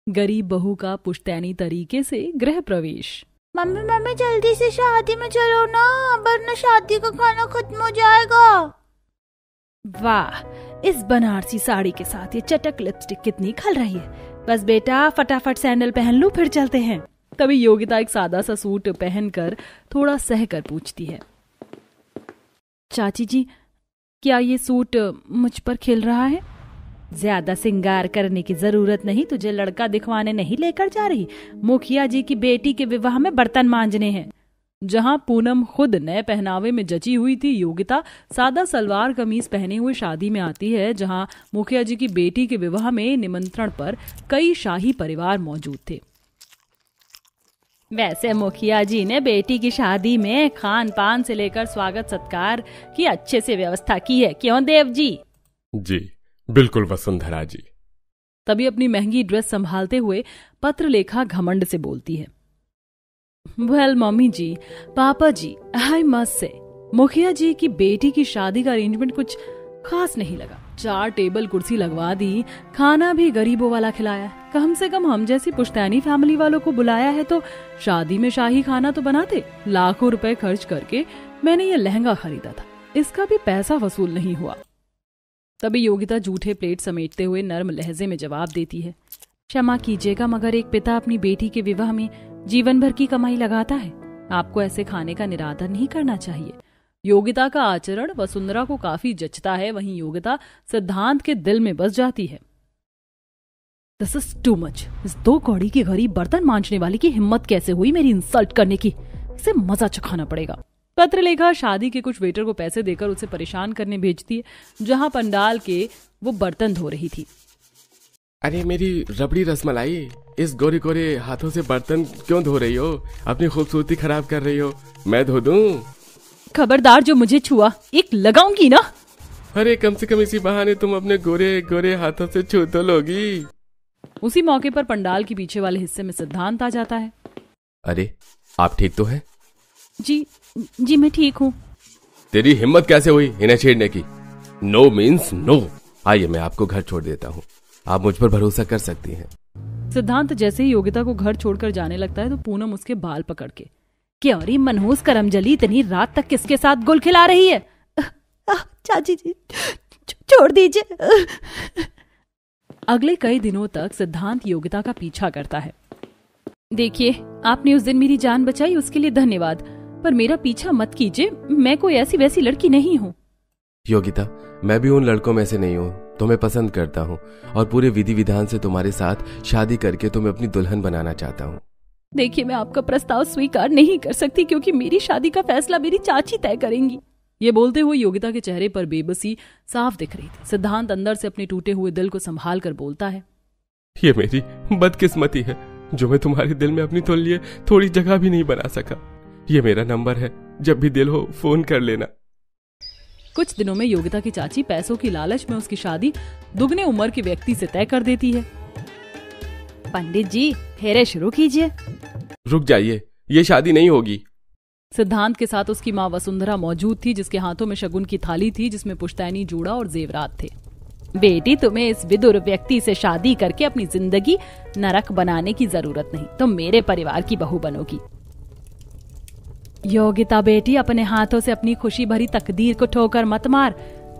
गरीब बहू का पुश्तैनी तरीके से गृह प्रवेश। मम्मी मम्मी जल्दी से शादी में चलो ना, वरना शादी का खाना खत्म हो जाएगा। वाह, इस बनारसी साड़ी के साथ ये चटक लिपस्टिक कितनी खल रही है। बस बेटा फटाफट सैंडल पहन लो, फिर चलते हैं। तभी योगिता एक सादा सा सूट पहनकर थोड़ा सहकर पूछती है, चाची जी क्या ये सूट मुझ पर खिल रहा है? ज्यादा सिंगार करने की जरूरत नहीं, तुझे लड़का दिखवाने नहीं लेकर जा रही, मुखिया जी की बेटी के विवाह में बर्तन मांजने हैं। जहां पूनम खुद नए पहनावे में जची हुई थी, योगिता सादा सलवार कमीज पहने हुए शादी में आती है, जहां मुखिया जी की बेटी के विवाह में निमंत्रण पर कई शाही परिवार मौजूद थे। वैसे मुखिया जी ने बेटी की शादी में खान पान से लेकर स्वागत सत्कार की अच्छे से व्यवस्था की है, क्यों देव जी? जी बिल्कुल वसुंधरा जी। तभी अपनी महंगी ड्रेस संभालते हुए पत्रलेखा घमंड से बोलती है, वेल मम्मी जी, पापा जी, आई मस्ट से मुखिया जी की बेटी की शादी का अरेंजमेंट कुछ खास नहीं लगा। 4 टेबल कुर्सी लगवा दी, खाना भी गरीबों वाला खिलाया। कम से कम हम जैसी पुश्तैनी फैमिली वालों को बुलाया है तो शादी में शाही खाना तो बनाते। लाखों रुपए खर्च करके मैंने ये लहंगा खरीदा था, इसका भी पैसा वसूल नहीं हुआ। तभी योगिता जूठे प्लेट समेटते हुए नर्म लहजे में जवाब देती है, क्षमा कीजिएगा मगर एक पिता अपनी बेटी के विवाह में जीवन भर की कमाई लगाता है, आपको ऐसे खाने का निरादर नहीं करना चाहिए। योगिता का आचरण वसुंधरा को काफी जचता है, वहीं योगिता सिद्धांत के दिल में बस जाती है। This is too much. इस 2 कौड़ी की गरीब बर्तन मांजने वाली की हिम्मत कैसे हुई मेरी इंसल्ट करने की? इसे मजा चखाना पड़ेगा। पत्रलेखा शादी के कुछ वेटर को पैसे देकर उसे परेशान करने भेजती है, जहां पंडाल के वो बर्तन धो रही थी। अरे मेरी रबड़ी रसमलाई, इस गोरे गोरे हाथों से बर्तन क्यों धो रही हो? अपनी खूबसूरती खराब कर रही हो, मैं धो दूं? खबरदार, जो मुझे छुआ एक लगाऊंगी ना। अरे कम से कम इसी बहाने तुम अपने गोरे गोरे हाथों से छू तो लोगी। उसी मौके पर पंडाल के पीछे वाले हिस्से में सिद्धांत आ जाता है। अरे आप ठीक तो हैं? जी मैं ठीक हूँ। तेरी हिम्मत कैसे हुई इन्हें छेड़ने की? No means no. आइए मैं आपको घर छोड़ देता हूँ, आप मुझ पर भरोसा कर सकती हैं। सिद्धांत जैसे ही योगिता को घर छोड़कर जाने लगता है तो पूनम उसके बाल पकड़ के, क्यों री मनहूस करमजली इतनी रात तक किसके साथ गुल खिला रही है? चाची जी छोड़ दीजिए। अगले कई दिनों तक सिद्धांत योगिता का पीछा करता है। देखिए, आपने उस दिन मेरी जान बचाई, उसके लिए धन्यवाद, पर मेरा पीछा मत कीजिए, मैं कोई ऐसी वैसी लड़की नहीं हूँ। योगिता, मैं भी उन लड़कों में से नहीं हूँ, तुम्हें पसंद करता हूँ और पूरे विधि विधान से तुम्हारे साथ शादी करके तुम्हें अपनी दुल्हन बनाना चाहता हूँ। देखिए, मैं आपका प्रस्ताव स्वीकार नहीं कर सकती क्योंकि मेरी शादी का फैसला मेरी चाची तय करेंगी। ये बोलते हुए योगिता के चेहरे पर बेबसी साफ दिख रही थी। सिद्धांत अंदर से अपने टूटे हुए दिल को संभाल कर बोलता है, ये मेरी बदकिस्मती है जो मैं तुम्हारे दिल में अपनी तो लिए थोड़ी जगह भी नहीं बना सका। ये मेरा नंबर है, जब भी दिल हो फोन कर लेना। कुछ दिनों में योगिता की चाची पैसों की लालच में उसकी शादी दुगने उम्र के व्यक्ति से तय कर देती है। पंडित जी, फेरे शुरू कीजिए। रुक जाइए, ये शादी नहीं होगी। सिद्धांत के साथ उसकी माँ वसुंधरा मौजूद थी, जिसके हाथों में शगुन की थाली थी जिसमें पुश्तैनी जूड़ा और जेवरात थे। बेटी, तुम्हें इस विदुर व्यक्ति से शादी करके अपनी जिंदगी नरक बनाने की जरूरत नहीं, तुम मेरे परिवार की बहू बनोगी। योगिता बेटी, अपने हाथों से अपनी खुशी भरी तकदीर को ठोकर मत मार,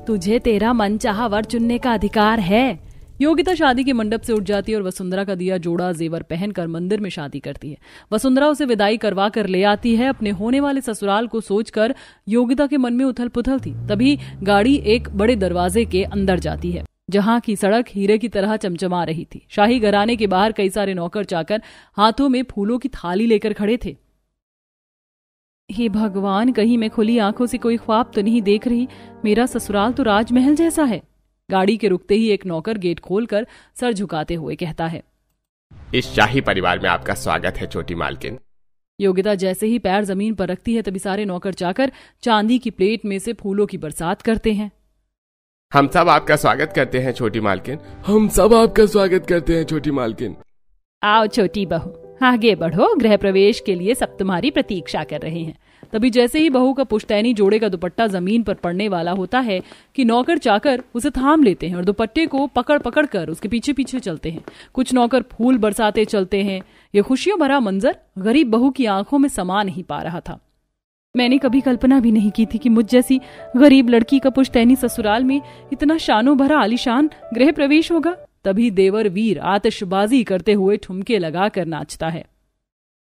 तुझे तेरा मनचाहा वर चुनने का अधिकार है। योगिता शादी के मंडप से उठ जाती है और वसुंधरा का दिया जोड़ा जेवर पहनकर मंदिर में शादी करती है। वसुंधरा उसे विदाई करवा कर ले आती है। अपने होने वाले ससुराल को सोचकर योगिता के मन में उथल पुथल थी। तभी गाड़ी एक बड़े दरवाजे के अंदर जाती है, जहां की सड़क हीरे की तरह चमचमा रही थी। शाही घराने के बाहर कई सारे नौकर चाकर हाथों में फूलों की थाली लेकर खड़े थे। हे भगवान, कहीं मैं खुली आंखों से कोई ख्वाब तो नहीं देख रही? मेरा ससुराल तो राजमहल जैसा है। गाड़ी के रुकते ही एक नौकर गेट खोलकर सर झुकाते हुए कहता है, इस शाही परिवार में आपका स्वागत है छोटी मालकिन। योगिता जैसे ही पैर जमीन पर रखती है तभी सारे नौकर चाकर चांदी की प्लेट में से फूलों की बरसात करते हैं। हम सब आपका स्वागत करते हैं छोटी मालकिन, हम सब आपका स्वागत करते हैं छोटी मालकिन। आओ छोटी बहू, आगे बढ़ो, गृह प्रवेश के लिए सब तुम्हारी प्रतीक्षा कर रहे हैं। तभी जैसे ही बहू का पुश्तैनी जोड़े का दुपट्टा जमीन पर पड़ने वाला होता है कि नौकर चाकर उसे थाम लेते हैं और दुपट्टे को पकड़ पकड़ कर उसके पीछे पीछे चलते हैं। कुछ नौकर फूल बरसाते चलते हैं। ये खुशियों भरा मंजर गरीब बहू की आंखों में समा नहीं पा रहा था। मैंने कभी कल्पना भी नहीं की थी कि मुझ जैसी गरीब लड़की का पुश्तैनी ससुराल में इतना शानो भरा आलीशान गृह प्रवेश होगा। तभी देवर वीर आतिशबाजी करते हुए ठुमके लगाकर नाचता है।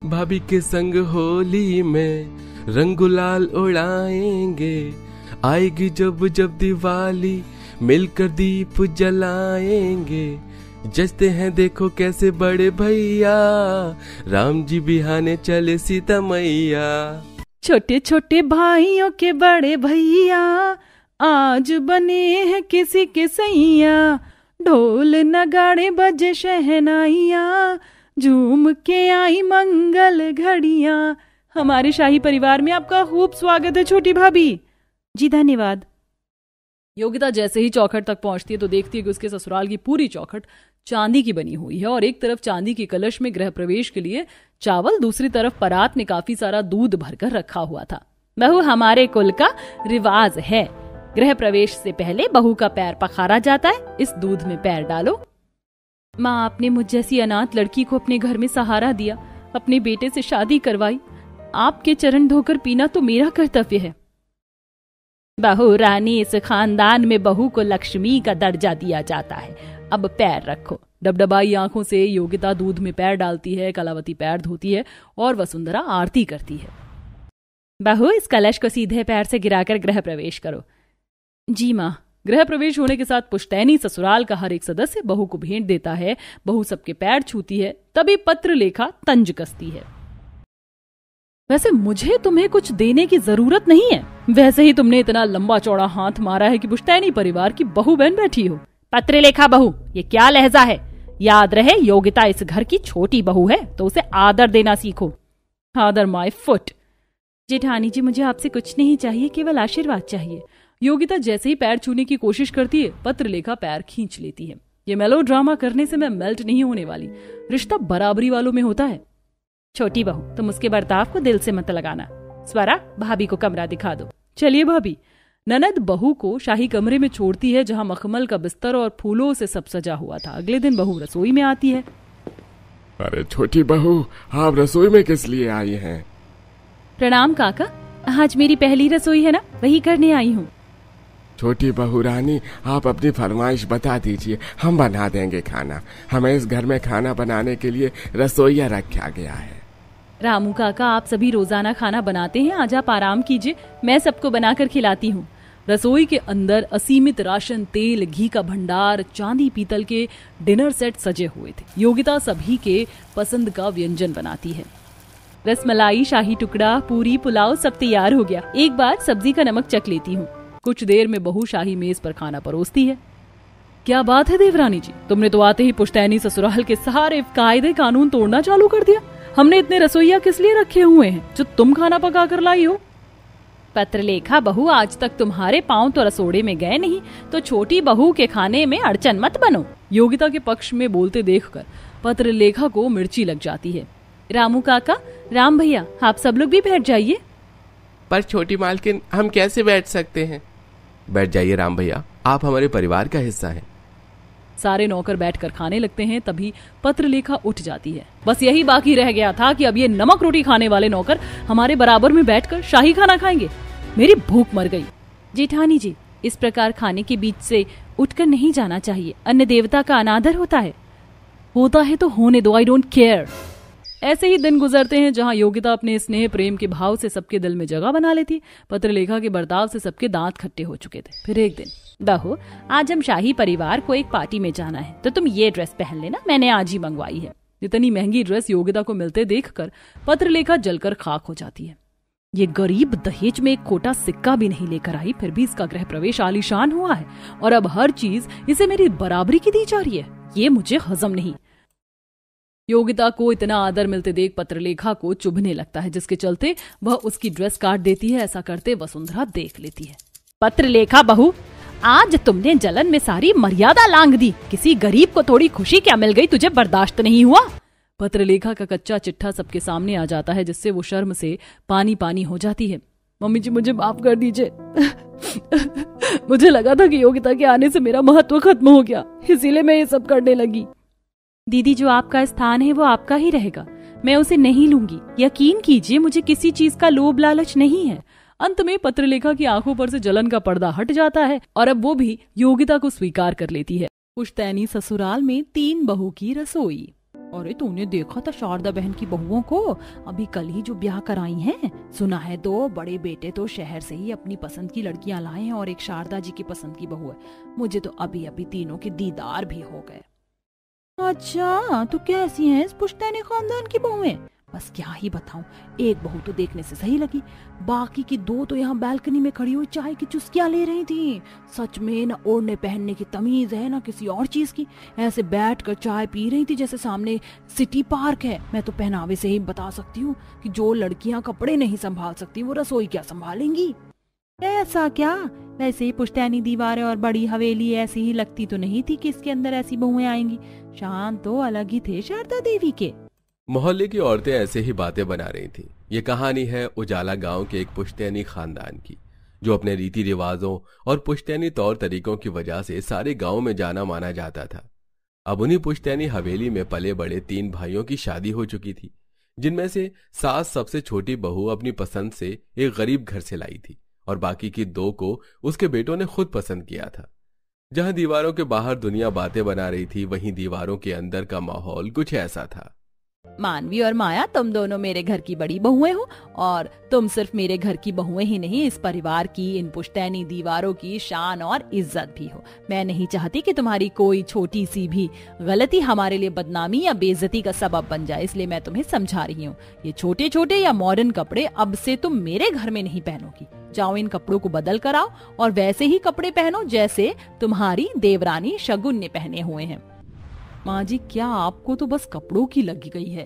भाभी के संग होली में रंग गुलाल उड़ाएंगे, आएगी जब जब दिवाली मिलकर दीप जलाएंगे। जचते हैं देखो कैसे बड़े भैया, राम जी बिहाने चले सीता मैया। छोटे छोटे भाइयों के बड़े भैया, आज बने हैं किसी के सैया। ढोल नगाड़े बजे शहनाइया, झूम के आई मंगल घड़ियां। हमारे शाही परिवार में आपका खूब स्वागत है छोटी भाभी। जी धन्यवाद। योगिता जैसे ही चौखट तक पहुंचती है तो देखती है कि उसके ससुराल की पूरी चौखट चांदी की बनी हुई है और एक तरफ चांदी की कलश में गृह प्रवेश के लिए चावल, दूसरी तरफ परात में काफी सारा दूध भरकर रखा हुआ था। बहू, हमारे कुल का रिवाज है, गृह प्रवेश से पहले बहू का पैर पखारा जाता है। इस दूध में पैर डालो। माँ, आपने मुझ जैसी अनाथ लड़की को अपने घर में सहारा दिया, अपने बेटे से शादी करवाई। आपके चरण धोकर पीना तो मेरा कर्तव्य है। बहू रानी, इस खानदान में बहू को लक्ष्मी का दर्जा दिया जाता है। अब पैर रखो। डबडबाई आंखों से योगिता दूध में पैर डालती है, कलावती पैर धोती है और वसुंधरा आरती करती है। बहू, इस कलश को सीधे पैर से गिराकर गृह प्रवेश करो। जी माँ। गृह प्रवेश होने के साथ पुश्तैनी ससुराल का हर एक सदस्य बहू को भेंट देता है। बहू सबके पैर छूती है। तभी पत्र लेखा तंज कसती है। वैसे मुझे तुम्हें कुछ देने की जरूरत नहीं है, वैसे ही तुमने इतना लंबा चौड़ा हाथ मारा है कि पुश्तैनी परिवार की बहू बहन बैठी हो। पत्रलेखा बहू, ये क्या लहजा है? याद रहे, योगिता इस घर की छोटी बहू है तो उसे आदर देना सीखो। आदर माय फुट। जेठानी जी, मुझे आपसे कुछ नहीं चाहिए, केवल आशीर्वाद चाहिए। योगिता जैसे ही पैर छूने की कोशिश करती है, पत्रलेखा पैर खींच लेती है। ये मेलोड्रामा करने से मैं मेल्ट नहीं होने वाली। रिश्ता बराबरी वालों में होता है। छोटी बहू, तुम उसके बर्ताव को दिल से मत लगाना। स्वरा, भाभी को कमरा दिखा दो। चलिए भाभी। ननद बहू को शाही कमरे में छोड़ती है जहां मखमल का बिस्तर और फूलों से सब सजा हुआ था। अगले दिन बहू रसोई में आती है। अरे छोटी बहू, आप रसोई में किस लिए आई हैं? प्रणाम काका, आज मेरी पहली रसोई है ना, वही करने आई हूँ। छोटी बहू रानी, आप अपनी फरमाइश बता दीजिए, हम बना देंगे खाना। हमें इस घर में खाना बनाने के लिए रसोईया रखा गया है। रामू काका, आप सभी रोजाना खाना बनाते हैं, आज आप आराम कीजिए, मैं सबको बनाकर खिलाती हूँ। रसोई के अंदर असीमित राशन तेल, घी का भंडार, चांदी पीतल के डिनर सेट सजे हुए थे। योगिता सभी के पसंद का व्यंजन बनाती है। रसमलाई, शाही टुकड़ा, पूरी, पुलाव सब तैयार हो गया। एक बार सब्जी का नमक चख लेती हूँ। कुछ देर में बहू शाही मेज पर खाना परोसती है। क्या बात है देवरानी जी, तुमने तो आते ही पुश्तैनी ससुराल के सारे कायदे कानून तोड़ना चालू कर दिया। हमने इतने रसोइया किस लिए रखे हुए हैं जो तुम खाना पका कर लाई हो? पत्रलेखा बहू, आज तक तुम्हारे पांव तो रसोड़े में गए नहीं, तो छोटी बहू के खाने में अड़चन मत बनो। योगिता के पक्ष में बोलते देखकर पत्रलेखा को मिर्ची लग जाती है। रामू काका, राम भैया, आप सब लोग भी बैठ जाइए। पर छोटी मालकिन, हम कैसे बैठ सकते हैं? बैठ जाइए राम भैया, आप हमारे परिवार का हिस्सा हैं। सारे नौकर बैठकर खाने लगते हैं। तभी पत्रलेखा उठ जाती है। बस यही बाकी रह गया था कि अब ये नमक रोटी खाने वाले नौकर हमारे बराबर में बैठकर शाही खाना खाएंगे। मेरी भूख मर गई। जेठानी जी, इस प्रकार खाने के बीच से उठकर नहीं जाना चाहिए, अन्य देवता का अनादर होता है तो होने दो, आई डोंट केयर। ऐसे ही दिन गुजरते हैं जहां योगिता अपने स्नेह प्रेम के भाव से सबके दिल में जगह बना लेती। पत्रलेखा के बर्ताव से सबके दांत खट्टे हो चुके थे। फिर एक दिन, बहू, आज हम शाही परिवार को एक पार्टी में जाना है, तो तुम ये ड्रेस पहन लेना, मैंने आज ही मंगवाई है। इतनी महंगी ड्रेस योगिता को मिलते देखकर पत्रलेखा जलकर खाक हो जाती है। ये गरीब दहेज में एक खोटा सिक्का भी नहीं लेकर आई, फिर भी इसका गृह प्रवेश आलीशान हुआ है और अब हर चीज इसे मेरी बराबरी की दी जा रही है। ये मुझे हजम नहीं। योगिता को इतना आदर मिलते देख पत्रलेखा को चुभने लगता है, जिसके चलते वह उसकी ड्रेस काट देती है। ऐसा करते वसुंधरा देख लेती है। पत्रलेखा बहू, आज तुमने जलन में सारी मर्यादा लांघ दी। किसी गरीब को थोड़ी खुशी क्या मिल गई, तुझे बर्दाश्त नहीं हुआ? पत्रलेखा का कच्चा चिट्ठा सबके सामने आ जाता है, जिससे वो शर्म से पानी पानी हो जाती है। मम्मी जी मुझे माफ कर दीजिए। मुझे लगा था कि योगिता के आने से मेरा महत्व खत्म हो गया, इसीलिए मैं ये सब करने लगी। दीदी, जो आपका स्थान है वो आपका ही रहेगा, मैं उसे नहीं लूंगी। यकीन कीजिए, मुझे किसी चीज का लोभ लालच नहीं है। अंत में पत्रलेखा की आंखों पर से जलन का पर्दा हट जाता है और अब वो भी योगिता को स्वीकार कर लेती है। पुश्तैनी ससुराल में 3 बहू की रसोई। अरे तूने देखा था शारदा बहन की बहुओं को? अभी कल ही जो ब्याह कराई हैं। सुना है 2 बड़े बेटे तो शहर से ही अपनी पसंद की लड़कियां लाए हैं और एक शारदा जी की पसंद की बहू है। मुझे तो अभी अभी तीनों के दीदार भी हो गए। अच्छा, तो कैसी हैं इस पुश्तैनी खानदान की बहुएं? बस क्या ही बताऊं, एक बहू तो देखने से सही लगी, बाकी की 2 तो यहाँ बालकनी में खड़ी हुई चाय की चुस्कियां ले रही थी। सच में न ओढ़ने पहनने की तमीज है, न किसी और चीज की। ऐसे बैठकर चाय पी रही थी जैसे सामने सिटी पार्क है। मैं तो पहनावे से ही बता सकती हूँ कि जो लड़कियां कपड़े नहीं संभाल सकती वो रसोई क्या संभालेंगी। ऐसा क्या? वैसे ही पुश्तैनी दीवारें और बड़ी हवेली ऐसी ही लगती तो नहीं थी कि इसके अंदर ऐसी बहुएं आएंगी। शान तो अलग ही थे शारदा देवी के। मोहल्ले की औरतें ऐसे ही बातें बना रही थीं। ये कहानी है उजाला गांव के एक पुश्तैनी खानदान की, जो अपने रीति रिवाजों और पुश्तैनी तौर तरीकों की वजह से सारे गांव में जाना माना जाता था। अब उन्हीं पुश्तैनी हवेली में पले बड़े 3 भाइयों की शादी हो चुकी थी, जिनमें से सास सबसे छोटी बहू अपनी पसंद से एक गरीब घर से लाई थी और बाकी की 2 को उसके बेटों ने खुद पसंद किया था। जहां दीवारों के बाहर दुनिया बातें बना रही थी, वहीं दीवारों के अंदर का माहौल कुछ ऐसा था। मानवी और माया, तुम दोनों मेरे घर की बड़ी बहुएं हो और तुम सिर्फ मेरे घर की बहुएं ही नहीं, इस परिवार की, इन पुश्तैनी दीवारों की शान और इज्जत भी हो। मैं नहीं चाहती कि तुम्हारी कोई छोटी सी भी गलती हमारे लिए बदनामी या बेइज्जती का सबब बन जाए, इसलिए मैं तुम्हें समझा रही हूँ। ये छोटे छोटे या मॉडर्न कपड़े अब से तुम मेरे घर में नहीं पहनोगी। जाओ, इन कपड़ों को बदल कर आओ और वैसे ही कपड़े पहनो जैसे तुम्हारी देवरानी शगुन ने पहने हुए हैं। माँ जी, क्या आपको तो बस कपड़ों की लगी गई है?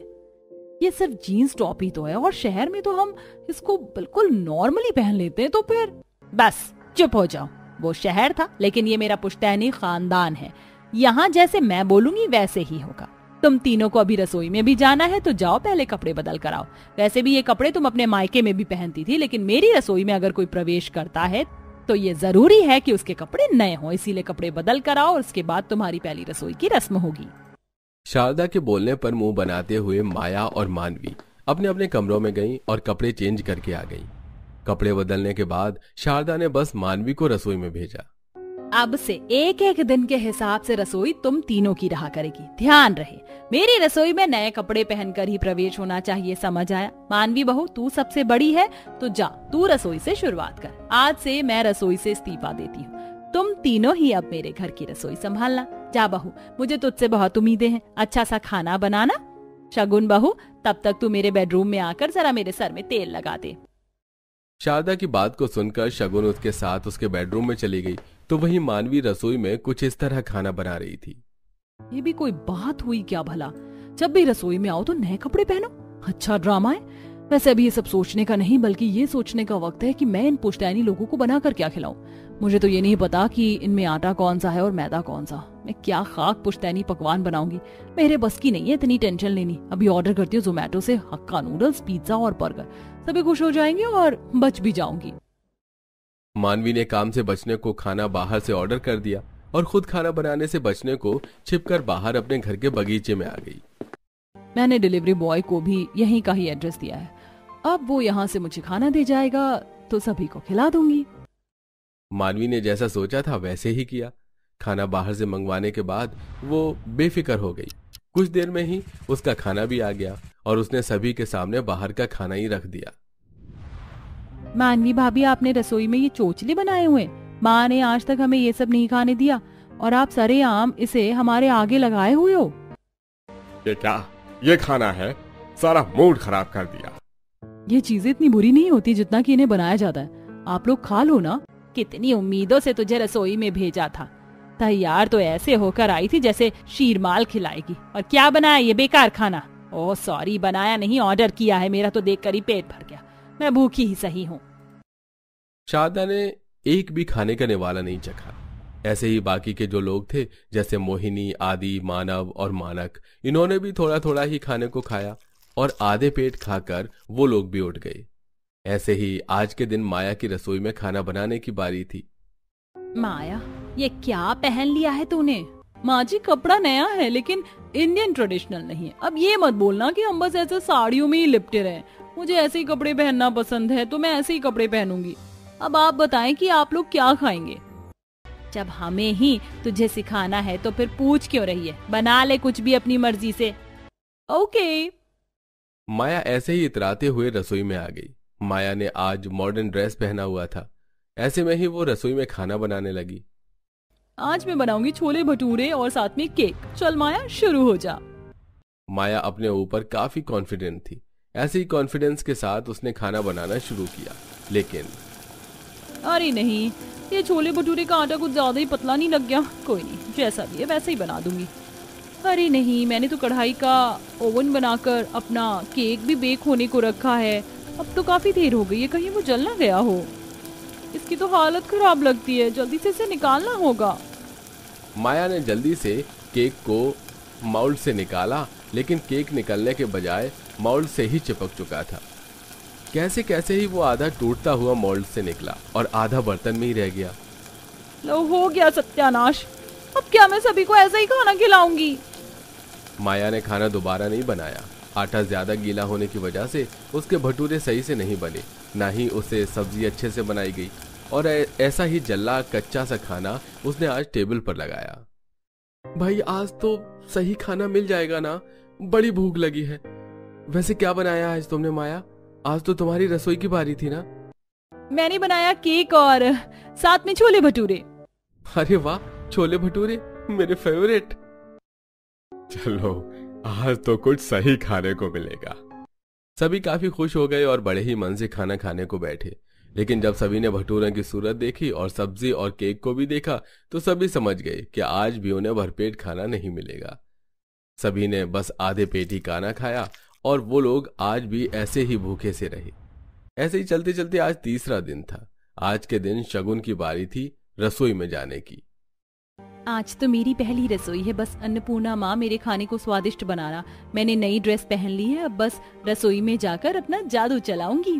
ये सिर्फ जीन्स टॉप ही तो है और शहर में तो हम इसको बिल्कुल नॉर्मली पहन लेते हैं। तो फिर बस चुप हो जाओ। वो शहर था, लेकिन ये मेरा पुश्तैनी खानदान है। यहाँ जैसे मैं बोलूंगी वैसे ही होगा। तुम तीनों को अभी रसोई में भी जाना है तो जाओ, पहले कपड़े बदल कर आओ। वैसे भी ये कपड़े तुम अपने मायके में भी पहनती थी, लेकिन मेरी रसोई में अगर कोई प्रवेश करता है तो ये जरूरी है कि उसके कपड़े नए हों, इसीलिए कपड़े बदल कर आओ और उसके बाद तुम्हारी पहली रसोई की रस्म होगी। शारदा के बोलने पर मुंह बनाते हुए माया और मानवी अपने अपने कमरों में गईं और कपड़े चेंज करके आ गईं। कपड़े बदलने के बाद शारदा ने बस मानवी को रसोई में भेजा। अब से एक एक दिन के हिसाब से रसोई तुम तीनों की रहा करेगी। ध्यान रहे, मेरी रसोई में नए कपड़े पहनकर ही प्रवेश होना चाहिए, समझ आया? मानवी बहू, तू सबसे बड़ी है तो जा, तू रसोई से शुरुआत कर। आज से मैं रसोई से इस्तीफा देती हूँ। तुम तीनों ही अब मेरे घर की रसोई संभालना। जा बहू, मुझे तुझसे बहुत उम्मीदें हैं। अच्छा सा खाना बनाना। शगुन बहू, तब तक तू मेरे बेडरूम में आकर जरा मेरे सर में तेल लगा दे। शारदा की बात को सुनकर शगुन उसके साथ उसके बेडरूम में चली गई तो वहीं मानवी रसोई में कुछ इस तरह खाना बना रही थी। ये भी कोई बात हुई क्या भला? जब भी रसोई में आओ तो नए कपड़े पहनो। अच्छा ड्रामा है। वैसे अभी ये सब सोचने का नहीं, बल्कि ये सोचने का वक्त है कि मैं इन पुश्तैनी लोगों को बनाकर क्या खिलाऊं। मुझे तो ये नहीं पता कि इनमें आटा कौन सा है और मैदा कौन सा। मैं क्या खाक पुश्तैनी पकवान बनाऊंगी। मेरे बस की नहीं है इतनी टेंशन लेनी। अभी ऑर्डर करती हूँ जोमेटो से हक्का नूडल्स, पिज्जा और बर्गर। सभी खुश हो जाएंगे और बच भी जाऊंगी। मानवी ने काम से बचने को खाना बाहर से ऑर्डर कर दिया और खुद खाना बनाने से बचने को छिपकर बाहर अपने घर के बगीचे में आ गई। मैंने डिलीवरी बॉय को भी यहीं का ही एड्रेस दिया है। अब वो यहाँ से मुझे खाना दे जाएगा तो सभी को खिला दूंगी। मानवी ने जैसा सोचा था वैसे ही किया। खाना बाहर से मंगवाने के बाद वो बेफिक्र हो गई। कुछ देर में ही उसका खाना भी आ गया और उसने सभी के सामने बाहर का खाना ही रख दिया। मानवी भाभी, आपने रसोई में ये चोचले बनाए हुए। माँ ने आज तक हमें ये सब नहीं खाने दिया और आप सरेआम इसे हमारे आगे लगाए हुए हो। ये क्या, ये खाना है? सारा मूड खराब कर दिया। ये चीजें इतनी बुरी नहीं होती जितना कि इन्हें बनाया जाता है। आप लोग खा लो ना। कितनी उम्मीदों से तुझे रसोई में भेजा था। तैयार तो ऐसे होकर आई थी जैसे शीरमाल खिलाएगी, और क्या बनाया ये बेकार खाना। ओह सॉरी, बनाया नहीं, ऑर्डर किया है। मेरा तो देखकर ही पेट भर गया। मैं भूखी ही सही हूँ। शारदा ने एक भी खाने का निवाला नहीं चखा। ऐसे ही बाकी के जो लोग थे, जैसे मोहिनी, आदि, मानव और मानक, इन्होंने भी थोड़ा थोड़ा ही खाने को खाया और आधे पेट खाकर वो लोग भी उठ गए। ऐसे ही आज के दिन माया की रसोई में खाना बनाने की बारी थी। माया, ये क्या पहन लिया है तूने? माँ जी, कपड़ा नया है लेकिन इंडियन ट्रेडिशनल नहीं है। अब ये मत बोलना कि हम बस ऐसे साड़ियों में ही लिपटे रहे। मुझे ऐसे ही कपड़े पहनना पसंद है तो मैं ऐसे ही कपड़े पहनूंगी। अब आप बताएं कि आप लोग क्या खाएंगे? जब हमें ही तुझे सिखाना है तो फिर पूछ क्यों रही है? बना ले कुछ भी अपनी मर्जी से। ओके। माया ऐसे ही इतराते हुए रसोई में आ गई। माया ने आज मॉडर्न ड्रेस पहना हुआ था। ऐसे में ही वो रसोई में खाना बनाने लगी। आज मैं बनाऊंगी छोले भटूरे और साथ में केक। चल माया, शुरू हो जा। माया अपने ऊपर काफी कॉन्फिडेंट थी। ऐसे ही कॉन्फिडेंस के साथ उसने खाना बनाना शुरू किया। लेकिन अरे नहीं, ये छोले भटूरे का आटा कुछ ज्यादा ही पतला नहीं लग गया? कोई नहीं, जैसा भी है वैसे ही बना दूंगी। अरे नहीं, मैंने तो कढ़ाई का ओवन बनाकर अपना केक भी बेक होने को रखा है। अब तो काफी देर हो गई है, कहीं वो जल ना गया हो। इसकी तो हालत खराब लगती है, जल्दी से इसे निकालना होगा। माया ने जल्दी से केक को माउल्ड से निकाला, लेकिन केक निकलने के बजाय माउल्ड से ही चिपक चुका था। कैसे कैसे ही वो आधा टूटता हुआ मोल्ड से निकला और आधा बर्तन में ही रह गया। लो, हो गया सत्यानाश। अब क्या मैं सभी को ऐसा ही खाना खिलाऊंगी? माया ने खाना दोबारा नहीं बनाया। आटा ज्यादा गीला होने की वजह से उसके भटूरे सही से नहीं बने, ना ही उसे सब्जी अच्छे से बनाई गई और ऐसा ही जल्ला कच्चा सा खाना उसने आज टेबल पर लगाया। भाई, आज तो सही खाना मिल जाएगा ना? बड़ी भूख लगी है। वैसे क्या बनाया आज तुमने माया? आज तो तुम्हारी रसोई की बारी थी ना? मैंने बनाया केक और साथ में छोले भटूरे। अरे वाह, छोले भटूरे मेरे फेवरेट। चलो, आज तो कुछ सही खाने को मिलेगा। सभी काफी खुश हो गए और बड़े ही मन से खाना खाने को बैठे। लेकिन जब सभी ने भटूरे की सूरत देखी और सब्जी और केक को भी देखा तो सभी समझ गए कि आज भी उन्हें भरपेट खाना नहीं मिलेगा। सभी ने बस आधे पेट ही खाना खाया और वो लोग आज भी ऐसे ही भूखे से रहे। ऐसे ही चलते चलते आज तीसरा दिन था। आज के दिन शगुन की बारी थी रसोई में जाने की। आज तो मेरी पहली रसोई है, बस अन्नपूर्णा माँ मेरे खाने को स्वादिष्ट बनाना। मैंने नई ड्रेस पहन ली है, अब बस रसोई में जाकर अपना जादू चलाऊंगी।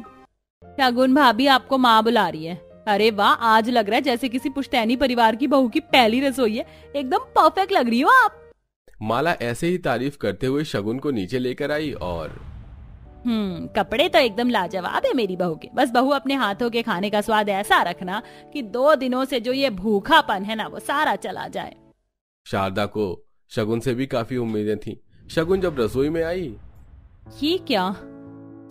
शगुन भाभी, आपको माँ बुला रही है। अरे वाह, आज लग रहा है जैसे किसी पुश्तैनी परिवार की बहू की पहली रसोई है। एकदम परफेक्ट लग रही हो आप। माला ऐसे ही तारीफ करते हुए शगुन को नीचे लेकर आई और कपड़े तो एकदम लाजवाब है मेरी बहू के। बस बहू, अपने हाथों के खाने का स्वाद ऐसा रखना कि 2 दिनों से जो ये भूखापन है ना, वो सारा चला जाए। शारदा को शगुन से भी काफी उम्मीदें थीं। शगुन जब रसोई में आई, ये क्या,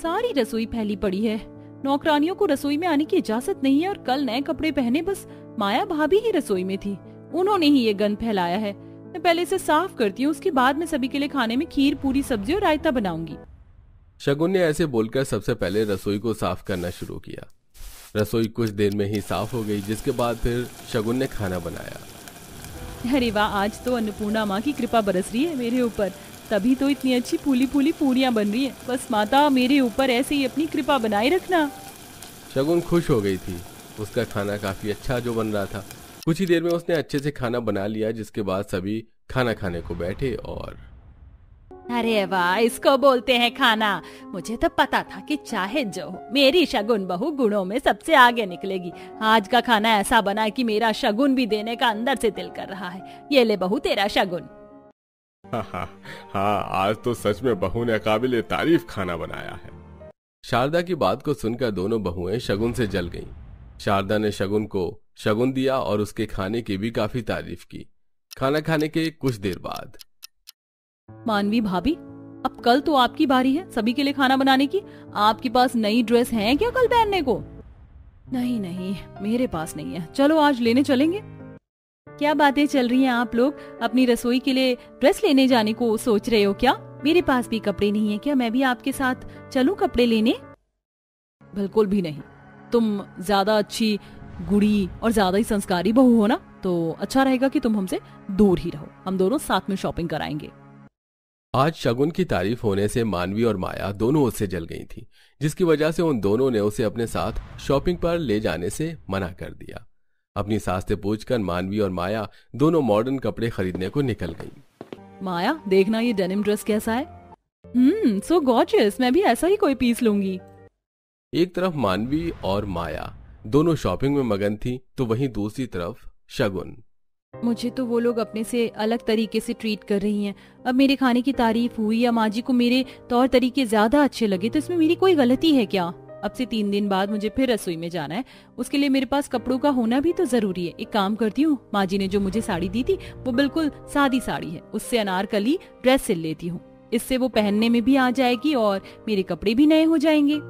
सारी रसोई फैली पड़ी है। नौकरानियों को रसोई में आने की इजाजत नहीं है और कल नए कपड़े पहने बस माया भाभी ही रसोई में थी। उन्होंने ही ये गंद फैलाया है। मैं पहले इसे साफ करती हूँ, उसके बाद में सभी के लिए खाने में खीर, पूरी सब्जी और रायता बनाऊंगी। शगुन ने ऐसे बोलकर सबसे पहले रसोई को साफ करना शुरू किया। रसोई कुछ देर में ही साफ हो गई, जिसके बाद फिर शगुन ने खाना बनाया। अरे वाह, आज तो अन्नपूर्णा माँ की कृपा बरस रही है मेरे ऊपर, तभी तो इतनी अच्छी फूली फूली पूरियां बन रही है। बस माता, मेरे ऊपर ऐसे ही अपनी कृपा बनाए रखना। शगुन खुश हो गई थी। उसका खाना काफी अच्छा जो बन रहा था। कुछ ही देर में उसने अच्छे से खाना बना लिया, जिसके बाद सभी खाना खाने को बैठे और अरे वाह, इसको बोलते हैं खाना। मुझे तो पता था कि चाहे जो हो, मेरी शगुन बहू गुणों में सबसे आगे निकलेगी। आज का खाना ऐसा बना है कि मेरा शगुन भी देने का अंदर से दिल कर रहा है। ये ले बहू, तेरा शगुन। हाँ, आज तो सच में बहू ने काबिले तारीफ खाना बनाया है। शारदा की बात को सुनकर दोनों बहुएं शगुन से जल गईं। शारदा ने शगुन को शगुन दिया और उसके खाने की भी काफी तारीफ की। खाना खाने के कुछ देर बाद, मानवी भाभी, अब कल तो आपकी बारी है सभी के लिए खाना बनाने की। आपके पास नई ड्रेस है क्या कल पहनने को? नहीं नहीं, मेरे पास नहीं है। चलो आज लेने चलेंगे। क्या बातें चल रही हैं आप लोग? अपनी रसोई के लिए ड्रेस लेने जाने को सोच रहे हो क्या? मेरे पास भी कपड़े नहीं है, क्या मैं भी आपके साथ चलूं कपड़े लेने? बिल्कुल भी नहीं। तुम ज्यादा अच्छी गुड़ी और ज्यादा ही संस्कारी बहू हो ना, तो अच्छा रहेगा कि तुम हमसे दूर ही रहो। हम दोनों साथ में शॉपिंग कराएंगे। आज शगुन की तारीफ होने से मानवी और माया दोनों उससे जल गई थी, जिसकी वजह से उन दोनों ने उसे अपने साथ शॉपिंग पर ले जाने से मना कर दिया। अपनी सास से पूछकर मानवी और माया दोनों मॉडर्न कपड़े खरीदने को निकल गईं। माया देखना ये डेनिम ड्रेस कैसा है। सो गॉर्जियस, मैं भी ऐसा ही कोई पीस लूंगी। एक तरफ मानवी और माया दोनों शॉपिंग में मगन थी, तो वहीं दूसरी तरफ शगुन। मुझे तो वो लोग अपने से अलग तरीके से ट्रीट कर रही हैं। अब मेरे खाने की तारीफ हुई या माँ जी को मेरे तौर तरीके ज्यादा अच्छे लगे तो इसमें मेरी कोई गलती है क्या? अब से 3 दिन बाद मुझे फिर रसोई में जाना है, उसके लिए मेरे पास कपड़ों का होना भी तो जरूरी है। एक काम करती हूँ, माँ जी ने जो मुझे साड़ी दी थी वो बिल्कुल सादी साड़ी है, उससे अनारकली ड्रेस सिल लेती हूँ। इससे वो पहनने में भी आ जाएगी और मेरे कपड़े भी नए हो जाएंगे।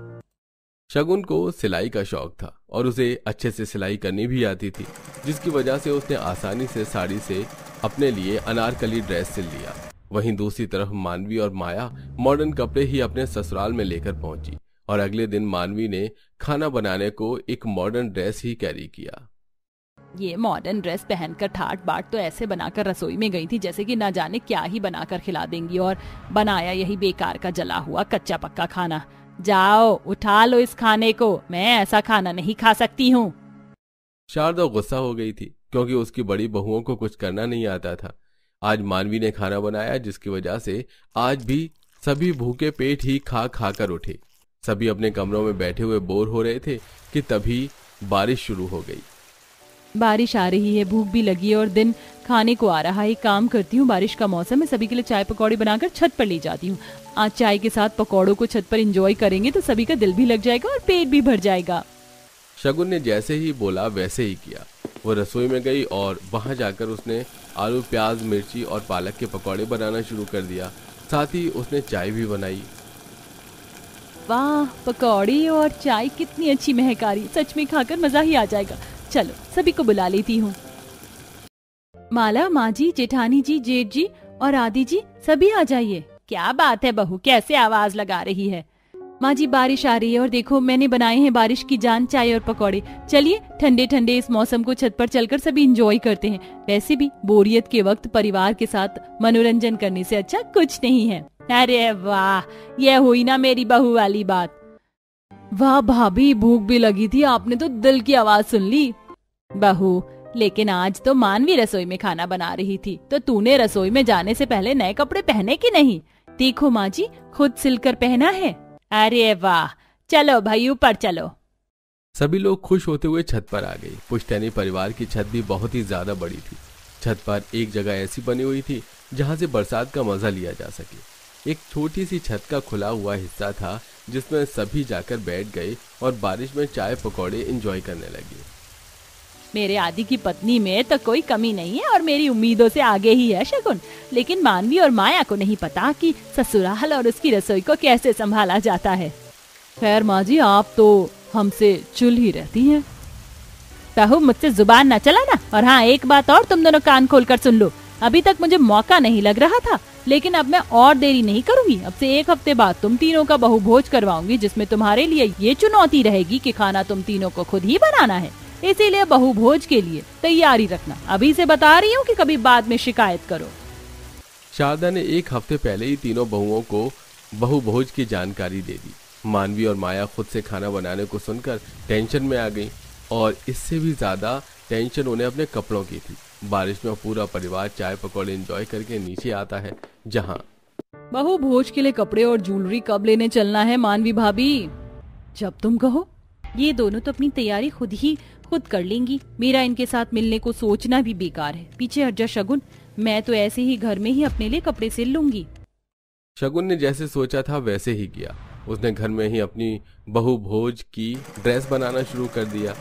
शगुन को सिलाई का शौक था और उसे अच्छे से सिलाई करनी भी आती थी, जिसकी वजह से उसने आसानी से साड़ी से अपने लिए अनारकली ड्रेस सिल लिया। वहीं दूसरी तरफ मानवी और माया मॉडर्न कपड़े ही अपने ससुराल में लेकर पहुंची और अगले दिन मानवी ने खाना बनाने को एक मॉडर्न ड्रेस ही कैरी किया। ये मॉडर्न ड्रेस पहनकर ठाट बाट तो ऐसे बनाकर रसोई में गई थी जैसे कि ना जाने क्या ही बनाकर खिला देंगी, और बनाया यही बेकार का जला हुआ कच्चा पक्का खाना। जाओ उठा लो इस खाने को, मैं ऐसा खाना नहीं खा सकती हूँ। शारदा गुस्सा हो गई थी क्योंकि उसकी बड़ी बहुओं को कुछ करना नहीं आता था। आज मानवी ने खाना बनाया, जिसकी वजह से आज भी सभी भूखे पेट ही खा खा कर उठे। सभी अपने कमरों में बैठे हुए बोर हो रहे थे कि तभी बारिश शुरू हो गई। बारिश आ रही है, भूख भी लगी है और दिन खाने को आ रहा है। एक काम करती हूँ, बारिश का मौसम है, सभी के लिए चाय पकौड़े बनाकर छत पर ले जाती हूँ। आज चाय के साथ पकौड़ों को छत पर एंजॉय करेंगे तो सभी का दिल भी लग जाएगा और पेट भी भर जाएगा। शगुन ने जैसे ही बोला वैसे ही किया। वो रसोई में गई और वहां जाकर उसने आलू, प्याज, मिर्ची और पालक के पकौड़े बनाना शुरू कर दिया। साथ ही उसने चाय भी बनाई। वाह, पकौड़ी और चाय कितनी अच्छी महक आ रही, सच में खाकर मजा ही आ जाएगा। चलो सभी को बुला लेती हूँ। माला, माँ जी, जेठानी जी, जेठ जी और आदि जी सभी आ जाइए। क्या बात है बहू, कैसे आवाज लगा रही है? माँ जी बारिश आ रही है और देखो मैंने बनाए हैं बारिश की जान चाय और पकौड़े। चलिए ठंडे ठंडे इस मौसम को छत पर चलकर सभी एंजॉय करते हैं। वैसे भी बोरियत के वक्त परिवार के साथ मनोरंजन करने से अच्छा कुछ नहीं है। अरे वाह, यह हुई ना मेरी बहू वाली बात। वाह भाभी, भूख भी लगी थी, आपने तो दिल की आवाज सुन ली। बहू, लेकिन आज तो मानवी रसोई में खाना बना रही थी, तो तूने रसोई में जाने से पहले नए कपड़े पहने कि नहीं? देखो माँ जी, खुद सिलकर पहना है। अरे वाह, चलो भाई ऊपर चलो। सभी लोग खुश होते हुए छत पर आ गए। पुश्तैनी परिवार की छत भी बहुत ही ज्यादा बड़ी थी। छत पर एक जगह ऐसी बनी हुई थी जहाँ से बरसात का मजा लिया जा सके। एक छोटी सी छत का खुला हुआ हिस्सा था जिसमें सभी जाकर बैठ गए और बारिश में चाय पकौड़े एंजॉय करने लगे। मेरे आदि की पत्नी में तो कोई कमी नहीं है और मेरी उम्मीदों से आगे ही है शगुन, लेकिन मानवी और माया को नहीं पता कि ससुराल और उसकी रसोई को कैसे संभाला जाता है। खैर माँ जी, आप तो हमसे चुल ही रहती हैं। बहू, मुझसे जुबान न चलाना। और हाँ, एक बात और, तुम दोनों कान खोलकर सुन लो। अभी तक मुझे मौका नहीं लग रहा था, लेकिन अब मैं और देरी नहीं करूंगी। अब से 1 हफ्ते बाद तुम तीनों का बहु भोज करवाऊंगी, जिसमें तुम्हारे लिए ये चुनौती रहेगी कि खाना तुम तीनों को खुद ही बनाना है। इसीलिए बहु भोज के लिए तैयारी रखना। अभी से बता रही हूँ कि कभी बाद में शिकायत करो। शारदा ने 1 हफ्ते पहले ही तीनों बहुओं को बहु भोज की जानकारी दे दी। मानवी और माया खुद से खाना बनाने को सुनकर टेंशन में आ गई और इससे भी ज्यादा टेंशन उन्हें अपने कपड़ों की थी। बारिश में पूरा परिवार चाय पकौड़े एंजॉय करके नीचे आता है। जहाँ बहु भोज के लिए कपड़े और ज्वेलरी कब लेने चलना है मानवी भाभी? जब तुम कहो। ये दोनों तो अपनी तैयारी खुद कर लेंगी। मेरा इनके साथ मिलने को सोचना भी बेकार है। पीछे हट जा शगुन, मैं तो ऐसे ही घर में ही अपने लिए कपड़े सिल लूंगी। शगुन ने जैसे सोचा था वैसे ही किया। उसने घर में ही अपनी बहु भोज की ड्रेस बनाना शुरू कर दिया।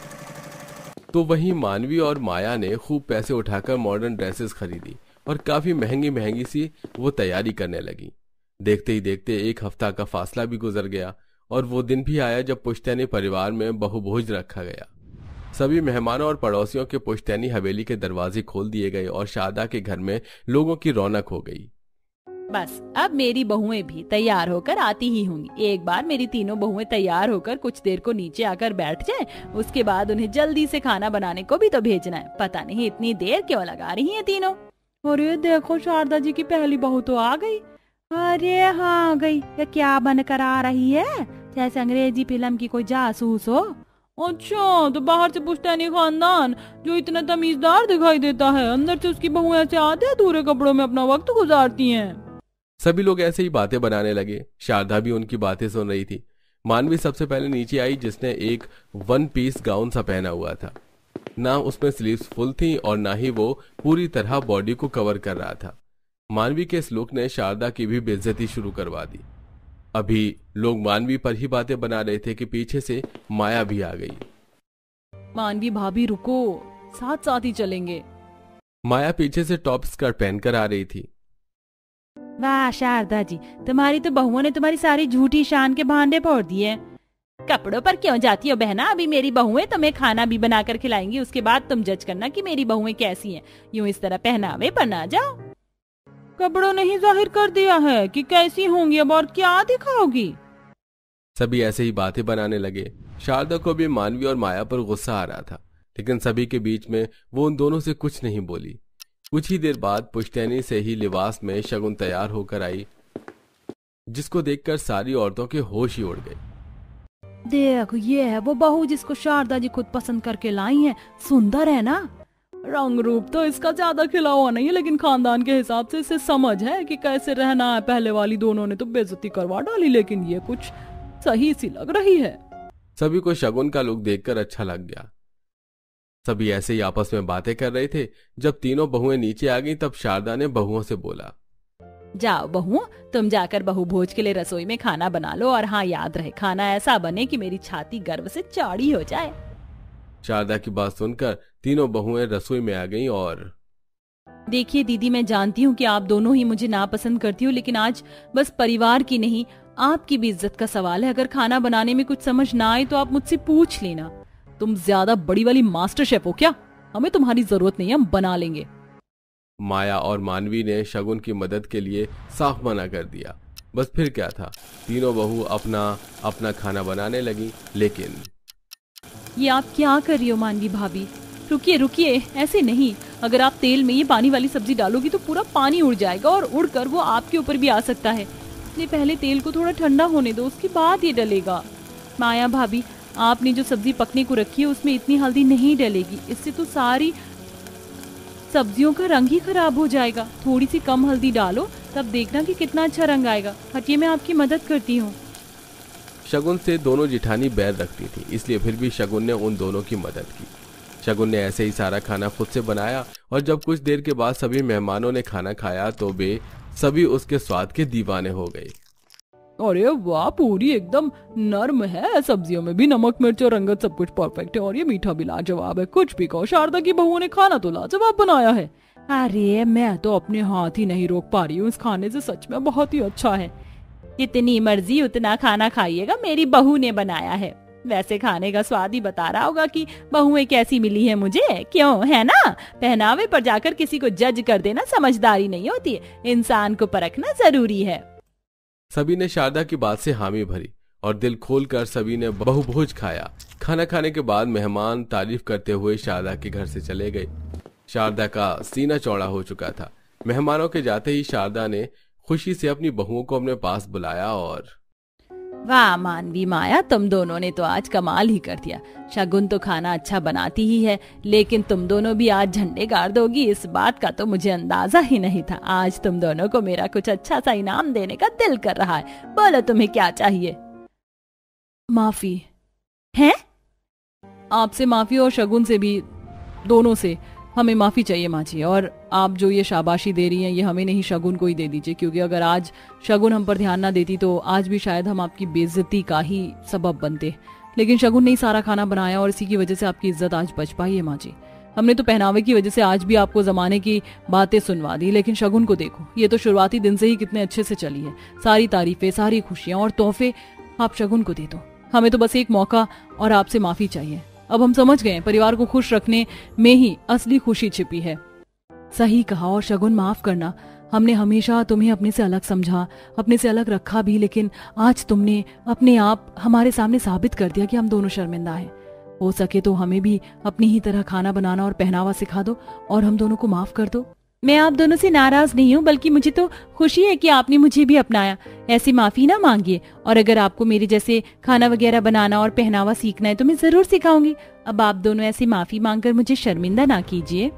तो वहीं मानवी और माया ने खूब पैसे उठाकर मॉडर्न ड्रेसेस खरीदी और काफी महंगी महंगी सी वो तैयारी करने लगी। देखते ही देखते 1 हफ्ता का फासला भी गुजर गया और वो दिन भी आया जब पुश्तैनी परिवार में बहु भोज रखा गया। सभी मेहमानों और पड़ोसियों के पुश्तैनी हवेली के दरवाजे खोल दिए गए और शारदा के घर में लोगों की रौनक हो गई। बस अब मेरी बहुएं भी तैयार होकर आती ही होंगी। एक बार मेरी तीनों बहुएं तैयार होकर कुछ देर को नीचे आकर बैठ जाएं, उसके बाद उन्हें जल्दी से खाना बनाने को भी तो भेजना है। पता नहीं इतनी देर क्यों लगा रही हैं तीनों। अरे देखो, शारदा जी की पहली बहू तो आ गई। अरे हाँ, आ गई। ये क्या बनकर आ रही है? जैसे अंग्रेजी फिल्म की कोई जासूस हो। अच्छा, तो बाहर से पुश्तैनी खानदान जो इतना तमीजदार दिखाई देता है, अंदर से उसकी बहू ऐसे आधे अधूरे कपड़ों में अपना वक्त गुजारती हैं। सभी लोग ऐसे ही बातें बनाने लगे। शारदा भी उनकी बातें सुन रही थी। मानवी सबसे पहले नीचे आई, जिसने एक 1 पीस गाउन सा पहना हुआ था। ना उसमें स्लीव्स फुल थी और ना ही वो पूरी तरह बॉडी को कवर कर रहा था। मानवी के इस लुक ने शारदा की भी बेइज्जती शुरू करवा दी। अभी लोग मानवी पर ही बातें बना रहे थे कि पीछे से माया भी आ गई। मानवी भाभी रुको, साथ साथ ही चलेंगे। माया पीछे से टॉप स्कर्ट पहनकर आ रही थी। वाह शारदा जी, तुम्हारी तो बहुओं ने तुम्हारी सारी झूठी शान के भांडे फोड़ दिए। कपड़ों पर क्यों जाती हो बहना? अभी मेरी बहुएं तुम्हें खाना भी बनाकर खिलाएंगी, उसके बाद तुम जज करना कि मेरी बहुएं कैसी हैं। यूं इस तरह पहनावे पर ना जाओ। कपड़ों ने ही जाहिर कर दिया है कि कैसी होंगी, अब और क्या दिखाओगी? सभी ऐसे ही बातें बनाने लगे। शारदा को भी मानवी और माया पर गुस्सा आ रहा था, लेकिन सभी के बीच में वो उन दोनों से कुछ नहीं बोली। कुछ ही देर बाद पुश्तैनी से ही लिबास में शगुन तैयार होकर आई, जिसको देखकर सारी औरतों के होश ही उड़ गए। देखो, ये है वो बहू जिसको शारदा जी खुद पसंद करके लाई हैं। सुंदर है ना? रंग रूप तो इसका ज्यादा खिला हुआ नहीं है, लेकिन खानदान के हिसाब से इसे समझ है कि कैसे रहना है। पहले वाली दोनों ने तो बेइज्जती करवा डाली, लेकिन ये कुछ सही सी लग रही है। सभी को शगुन का लुक देखकर अच्छा लग गया। सभी ऐसे ही आपस में बातें कर रहे थे। जब तीनों बहुएं नीचे आ गईं, तब शारदा ने बहुओं से बोला, जाओ बहुओं, तुम जाकर बहु भोज के लिए रसोई में खाना बना लो, और हाँ, याद रहे खाना ऐसा बने कि मेरी छाती गर्व से चौड़ी हो जाए। शारदा की बात सुनकर तीनों बहुएं रसोई में आ गईं और देखिए दीदी, मैं जानती हूँ कि आप दोनों ही मुझे नापसंद करती हो, लेकिन आज बस परिवार की नहीं, आपकी भी इज्जत का सवाल है। अगर खाना बनाने में कुछ समझ ना आए तो आप मुझसे पूछ लेना। तुम ज्यादा बड़ी वाली मास्टर शेफ हो क्या? हमें तुम्हारी जरूरत नहीं है, हम बना लेंगे। माया और मानवी ने शगुन की मदद के लिए साफ मना कर दिया। बस फिर क्या था, तीनों बहू अपना अपना खाना बनाने लगी। लेकिन ये आप क्या कर रही हो मानवी भाभी? रुकिए रुकिए, ऐसे नहीं। अगर आप तेल में ये पानी वाली सब्जी डालोगी तो पूरा पानी उड़ जाएगा, और उड़कर वो आपके ऊपर भी आ सकता है। इसलिए पहले तेल को थोड़ा ठंडा होने दो, उसके बाद ये डलेगा। माया भाभी, आपने जो सब्जी पकने को रखी है उसमें इतनी हल्दी नहीं डलेगी, इससे तो सारी सब्जियों का रंग ही खराब हो जाएगा। थोड़ी सी कम हल्दी डालो, तब देखना कि कितना अच्छा रंग आएगा। हटिए, मैं आपकी मदद करती हूँ। शगुन से दोनों जिठानी बैर रखती थी, इसलिए फिर भी शगुन ने उन दोनों की मदद की। शगुन ने ऐसे ही सारा खाना खुद से बनाया, और जब कुछ देर के बाद सभी मेहमानों ने खाना खाया तो वे सभी उसके स्वाद के दीवाने हो गए। अरे वाह, पूरी एकदम नर्म है, सब्जियों में भी नमक मिर्च और रंगत सब कुछ परफेक्ट है, और ये मीठा भी लाजवाब है। कुछ भी कहो, शारदा की बहुओं ने खाना तो लाजवाब बनाया है। अरे मैं तो अपने हाथ ही नहीं रोक पा रही हूँ, इस खाने से सच में बहुत ही अच्छा है। जितनी मर्जी उतना खाना खाइएगा, मेरी बहू ने बनाया है। वैसे खाने का स्वाद ही बता रहा होगा कि बहुएं कैसी मिली है मुझे, क्यों है ना? पहनावे पर जाकर किसी को जज कर देना समझदारी नहीं होती है, इंसान को परखना जरूरी है। सभी ने शारदा की बात से हामी भरी और दिल खोलकर सभी ने बहुभोज खाया। खाना खाने के बाद मेहमान तारीफ करते हुए शारदा के घर से चले गए। शारदा का सीना चौड़ा हो चुका था। मेहमानों के जाते ही शारदा ने खुशी से अपनी बहुओं को अपने पास बुलाया और वाह मानवी माया, तुम दोनों ने तो आज कमाल ही कर दिया। शगुन तो खाना अच्छा बनाती ही है, लेकिन तुम दोनों भी आज झंडे गाड़ दोगी, इस बात का तो मुझे अंदाजा ही नहीं था। आज तुम दोनों को मेरा कुछ अच्छा सा इनाम देने का दिल कर रहा है। बोलो तुम्हें क्या चाहिए? माफी है? आपसे माफी और शगुन से भी, दोनों से हमें माफी चाहिए माँ जी। और आप जो ये शाबाशी दे रही हैं ये हमें नहीं, शगुन को ही दे दीजिए, क्योंकि अगर आज शगुन हम पर ध्यान ना देती तो आज भी शायद हम आपकी बेइज्जती का ही सबब बनते। लेकिन शगुन ने ही सारा खाना बनाया और इसी की वजह से आपकी इज्जत आज बच पाई है माँ जी। हमने तो पहनावे की वजह से आज भी आपको जमाने की बातें सुनवा दी, लेकिन शगुन को देखो, ये तो शुरुआती दिन से ही कितने अच्छे से चली है। सारी तारीफें, सारी खुशियां और तोहफे आप शगुन को दे दो। हमें तो बस एक मौका और आपसे माफी चाहिए। अब हम समझ गए परिवार को खुश रखने में ही असली खुशी छिपी है। सही कहा। और शगुन, माफ करना, हमने हमेशा तुम्हें अपने से अलग समझा, अपने से अलग रखा भी, लेकिन आज तुमने अपने आप हमारे सामने साबित कर दिया कि हम दोनों शर्मिंदा हैं। हो सके तो हमें भी अपनी ही तरह खाना बनाना और पहनावा सिखा दो और हम दोनों को माफ कर दो। मैं आप दोनों से नाराज नहीं हूँ, बल्कि मुझे तो खुशी है कि आपने मुझे भी अपनाया। ऐसी माफी ना मांगिए, और अगर आपको मेरे जैसे खाना वगैरह बनाना और पहनावा सीखना है तो मैं जरूर सिखाऊंगी। अब आप दोनों ऐसी माफी मांगकर मुझे शर्मिंदा ना कीजिए।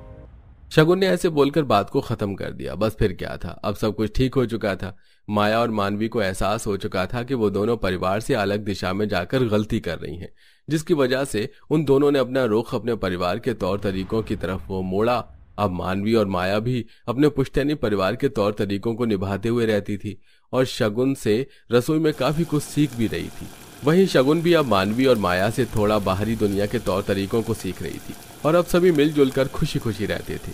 शगुन ने ऐसे बोलकर बात को खत्म कर दिया। बस फिर क्या था, अब सब कुछ ठीक हो चुका था। माया और मानवी को एहसास हो चुका था कि वो दोनों परिवार से अलग दिशा में जाकर गलती कर रही हैं, जिसकी वजह से उन दोनों ने अपना रुख अपने परिवार के तौर तरीकों की तरफ वो मोड़ा। अब मानवी और माया भी अपने पुश्तैनी परिवार के तौर तरीकों को निभाते हुए रहती थी और शगुन से रसोई में काफी कुछ सीख भी रही थी। वहीं शगुन भी अब मानवी और माया से थोड़ा बाहरी दुनिया के तौर तरीकों को सीख रही थी और अब सभी मिलजुल कर खुशी खुशी रहते थे।